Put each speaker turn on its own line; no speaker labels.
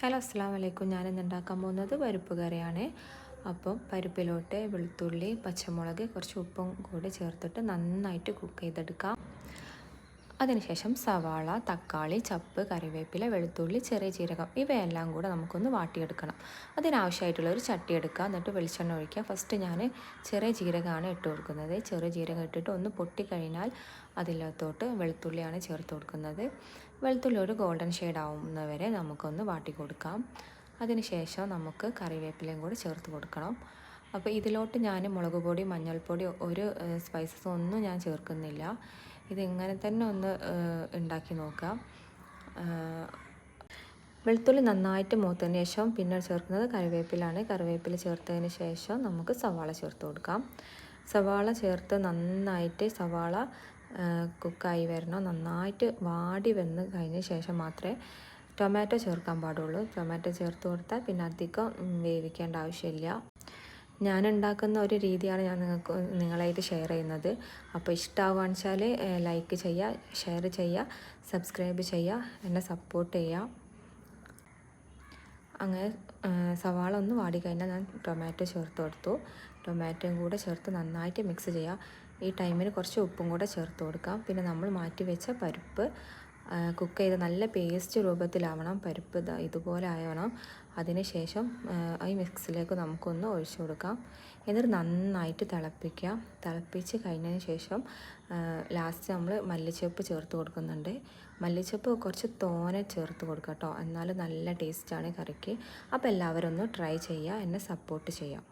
Hello അസ്സലാമു അലൈക്കും. ഞാനിന്ന് ഉണ്ടാക്കാൻ പോകുന്നത് പരിപ്പ് കറിയാണ്. അപ്പം പരിപ്പിലോട്ട് വെളുത്തുള്ളി, പച്ചമുളക്, കുറച്ച് ഉപ്പും കൂടി ചേർത്തിട്ട് നന്നായിട്ട് കുക്ക് ചെയ്തെടുക്കാം. അതിനുശേഷം സവാള, തക്കാളി, ചപ്പ്, കറിവേപ്പില, വെളുത്തുള്ളി, ചെറിയ ജീരകം ഇവയെല്ലാം കൂടെ നമുക്കൊന്ന് വാട്ടിയെടുക്കണം. അതിനാവശ്യമായിട്ടുള്ള ഒരു ചട്ടി എടുക്കുക, എന്നിട്ട് വെളിച്ചെണ്ണ ഒഴിക്കുക. ഫസ്റ്റ് ഞാൻ ചെറിയ ജീരകമാണ് ഇട്ട് കൊടുക്കുന്നത്. ചെറിയ ജീരകം ഇട്ടിട്ട് ഒന്ന് പൊട്ടിക്കഴിഞ്ഞാൽ അതിലകത്തോട്ട് വെളുത്തുള്ളിയാണ് ചേർത്ത് കൊടുക്കുന്നത്. വെളുത്തുള്ളി ഒരു ഗോൾഡൻ ഷെയ്ഡ് ആവുന്നവരെ നമുക്കൊന്ന് വാട്ടി കൊടുക്കാം. അതിനുശേഷം നമുക്ക് കറിവേപ്പിലയും കൂടി ചേർത്ത് കൊടുക്കണം. അപ്പോൾ ഇതിലോട്ട് ഞാൻ മുളക് പൊടി, മഞ്ഞൾപ്പൊടി, ഒരു സ്പൈസസ് ഒന്നും ഞാൻ ചേർക്കുന്നില്ല. ഇതിങ്ങനെ തന്നെ ഒന്ന് ഉണ്ടാക്കി നോക്കാം. വെളുത്തുള്ളി നന്നായിട്ട് മൂത്തതിന് ശേഷം പിന്നെ ചേർക്കുന്നത് കറിവേപ്പിലാണ്. കറിവേപ്പില ചേർത്തതിന് ശേഷം നമുക്ക് സവാള ചേർത്ത് കൊടുക്കാം. സവാള ചേർത്ത് നന്നായിട്ട് സവാള കുക്കായി വരണം. നന്നായിട്ട് വാടി വന്ന് കഴിഞ്ഞ ശേഷം മാത്രമേ ടൊമാറ്റോ ചേർക്കാൻ പാടുള്ളൂ. ടൊമാറ്റോ ചേർത്ത് കൊടുത്താൽ പിന്നെ അധികം വേവിക്കേണ്ട ആവശ്യമില്ല. ഞാൻ ഉണ്ടാക്കുന്ന ഒരു രീതിയാണ് ഞാൻ നിങ്ങളായിട്ട് ഷെയർ ചെയ്യുന്നത്. അപ്പോൾ ഇഷ്ടമാവുകയാണെന്ന് വെച്ചാൽ ലൈക്ക് ചെയ്യുക, ഷെയർ ചെയ്യുക, സബ്സ്ക്രൈബ് ചെയ്യുക, എന്നെ സപ്പോർട്ട് ചെയ്യുക. അങ്ങനെ സവാള ഒന്ന് വാടിക്കഴിഞ്ഞാൽ ഞാൻ ടൊമാറ്റോ ചേർത്ത് കൊടുത്തു. ടൊമാറ്റോയും കൂടെ ചേർത്ത് നന്നായിട്ട് മിക്സ് ചെയ്യുക. ഈ ടൈമിന് കുറച്ച് ഉപ്പും കൂടെ ചേർത്ത് കൊടുക്കാം. പിന്നെ നമ്മൾ മാറ്റി വെച്ച പരിപ്പ് കുക്ക് ചെയ്ത് നല്ല പേസ്റ്റ് രൂപത്തിലാവണം. പരിപ്പ് ഇതുപോലെ ആവണം. അതിന് ശേഷം ഈ മിക്സിലേക്ക് നമുക്കൊന്ന് ഒഴിച്ചു കൊടുക്കാം. എന്നിട്ട് നന്നായിട്ട് തിളപ്പിക്കാം. തിളപ്പിച്ച് കഴിഞ്ഞതിന് ശേഷം ലാസ്റ്റ് നമ്മൾ മല്ലിച്ചപ്പ് ചേർത്ത് കൊടുക്കുന്നുണ്ട്. മല്ലിച്ചപ്പ് കുറച്ച് തോനെ ചേർത്ത് കൊടുക്കാം കേട്ടോ, എന്നാൽ നല്ല ടേസ്റ്റാണ് കറിക്ക്. അപ്പോൾ എല്ലാവരും ഒന്ന് ട്രൈ ചെയ്യുക, എന്നെ സപ്പോർട്ട് ചെയ്യാം.